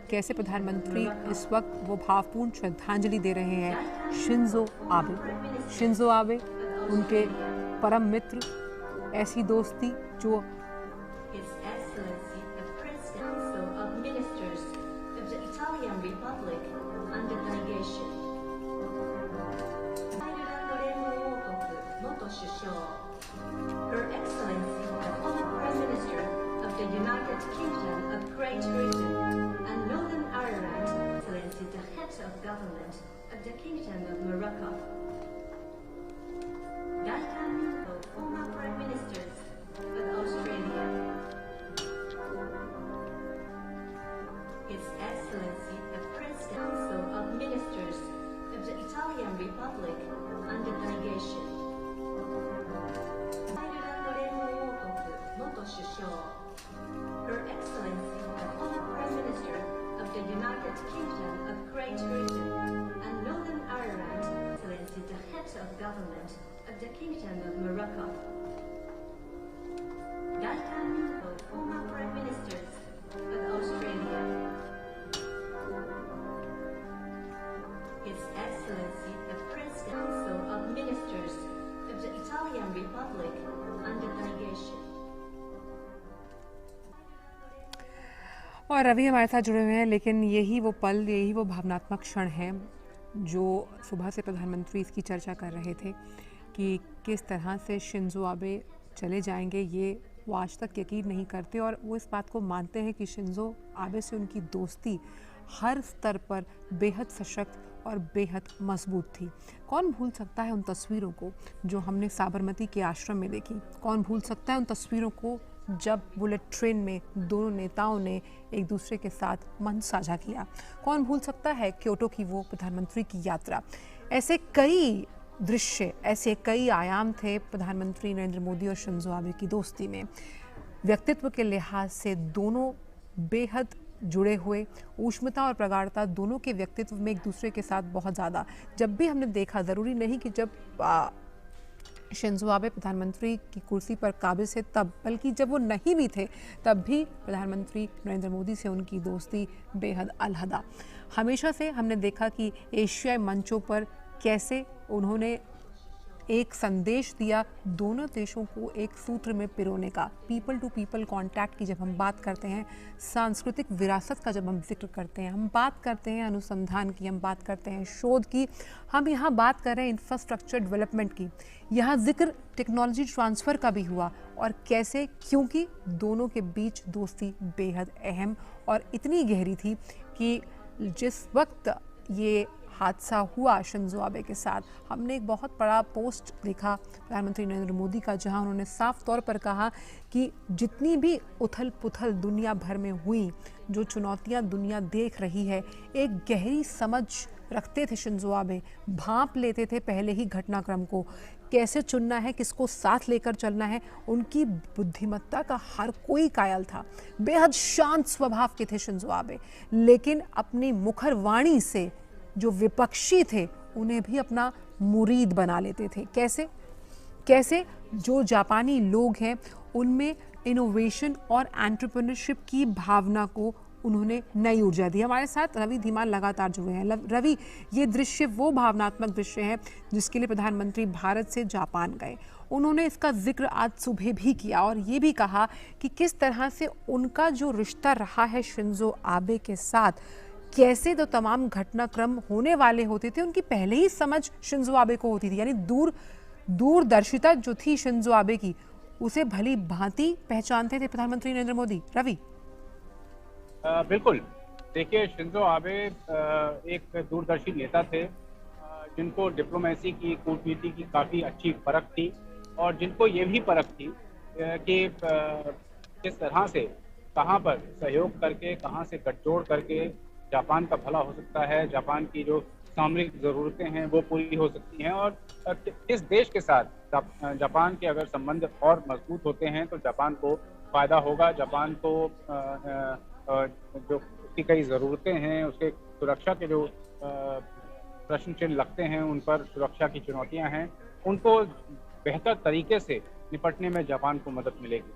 कैसे प्रधानमंत्री इस वक्त वो भावपूर्ण श्रद्धांजलि दे रहे हैं शिंजो आबे को। शिंजो आबे उनके परम मित्र, ऐसी दोस्ती जो Her Excellency, the former Prime Minister of the United Kingdom of Great Britain and Northern Ireland, Excellency, the head of government of the Kingdom of Morocco. Gaetan Nupo, former Prime Ministers of Australia. His Excellency, the Press Council of Ministers of the Italian Republic and the delegation. Her Excellency, the former Prime Minister of the United Kingdom of Great Britain and Northern Ireland, Excellency, the head of government of the Kingdom of Morocco. Gaetan Nupo, former Prime Ministers of Australia. His Excellency, the Press Council of Ministers of the Italian Republic and the delegation. और रवि हमारे साथ जुड़े हुए हैं, लेकिन यही वो पल, यही वो भावनात्मक क्षण है जो सुबह से प्रधानमंत्री इसकी चर्चा कर रहे थे कि किस तरह से शिंजो आबे चले जाएंगे। ये वो आज तक यकीन नहीं करते और वो इस बात को मानते हैं कि शिंजो आबे से उनकी दोस्ती हर स्तर पर बेहद सशक्त और बेहद मजबूत थी। कौन भूल सकता है उन तस्वीरों को जो हमने साबरमती के आश्रम में देखी? कौन भूल सकता है उन तस्वीरों को जब बुलेट ट्रेन में दोनों नेताओं ने एक दूसरे के साथ मंच साझा किया? कौन भूल सकता है क्योटो की वो प्रधानमंत्री की यात्रा? ऐसे कई दृश्य, ऐसे कई आयाम थे प्रधानमंत्री नरेंद्र मोदी और शिंजो आबे की दोस्ती में। व्यक्तित्व के लिहाज से दोनों बेहद जुड़े हुए, ऊष्मता और प्रगाढ़ता दोनों के व्यक्तित्व में एक दूसरे के साथ बहुत ज़्यादा। जब भी हमने देखा, ज़रूरी नहीं कि जब शिंजो आबे प्रधानमंत्री की कुर्सी पर काबिज है तब, बल्कि जब वो नहीं भी थे तब भी प्रधानमंत्री नरेंद्र मोदी से उनकी दोस्ती बेहद अलहदा। हमेशा से हमने देखा कि एशियाई मंचों पर कैसे उन्होंने एक संदेश दिया दोनों देशों को एक सूत्र में पिरोने का। पीपल टू पीपल कांटेक्ट की जब हम बात करते हैं, सांस्कृतिक विरासत का जब हम जिक्र करते हैं, हम बात करते हैं अनुसंधान की, हम बात करते हैं शोध की, हम यहाँ बात कर रहे हैं इंफ्रास्ट्रक्चर डेवलपमेंट की, यहाँ जिक्र टेक्नोलॉजी ट्रांसफ़र का भी हुआ। और कैसे? क्योंकि दोनों के बीच दोस्ती बेहद अहम और इतनी गहरी थी कि जिस वक्त ये हादसा हुआ शिंजो आबे के साथ, हमने एक बहुत बड़ा पोस्ट देखा प्रधानमंत्री नरेंद्र मोदी का, जहां उन्होंने साफ तौर पर कहा कि जितनी भी उथल पुथल दुनिया भर में हुई, जो चुनौतियां दुनिया देख रही है, एक गहरी समझ रखते थे शिंजो आबे, भांप लेते थे पहले ही घटनाक्रम को, कैसे चुनना है, किसको साथ लेकर चलना है। उनकी बुद्धिमत्ता का हर कोई कायल था। बेहद शांत स्वभाव के थे शिंजो आबे, लेकिन अपनी मुखर वाणी से जो विपक्षी थे उन्हें भी अपना मुरीद बना लेते थे। कैसे? कैसे जो जापानी लोग हैं उनमें इनोवेशन और एंटरप्रेन्योरशिप की भावना को उन्होंने नई ऊर्जा दी। हमारे साथ रवि धीमान लगातार जुड़े हैं। रवि, ये दृश्य वो भावनात्मक दृश्य है जिसके लिए प्रधानमंत्री भारत से जापान गए। उन्होंने इसका जिक्र आज सुबह भी किया और ये भी कहा कि किस तरह से उनका जो रिश्ता रहा है शिंजो आबे के साथ, कैसे तो तमाम घटनाक्रम होने वाले होते थे उनकी पहले ही समझ शिंजो आबे को होती थी। यानी दूरदर्शिता जो थी शिंजो आबे की, उसे भली भांति पहचानते थे प्रधानमंत्री नरेंद्र मोदी। रवि, बिल्कुल। देखिए, शिंजो आबे एक दूरदर्शी नेता थे जिनको डिप्लोमेसी की, कूटनीति की काफ़ी अच्छी परख थी और जिनको ये भी परख थी कि किस तरह से, कहाँ पर सहयोग करके, कहाँ से गठजोड़ करके जापान का भला हो सकता है, जापान की जो सामरिक ज़रूरतें हैं वो पूरी हो सकती हैं और किस देश के साथ जापान के अगर संबंध और मजबूत होते हैं तो जापान को फ़ायदा होगा। जापान को जो उसकी कई ज़रूरतें हैं, उसके सुरक्षा के जो प्रश्न चिन्ह लगते हैं, उन पर सुरक्षा की चुनौतियां हैं, उनको बेहतर तरीके से निपटने में जापान को मदद मिलेगी।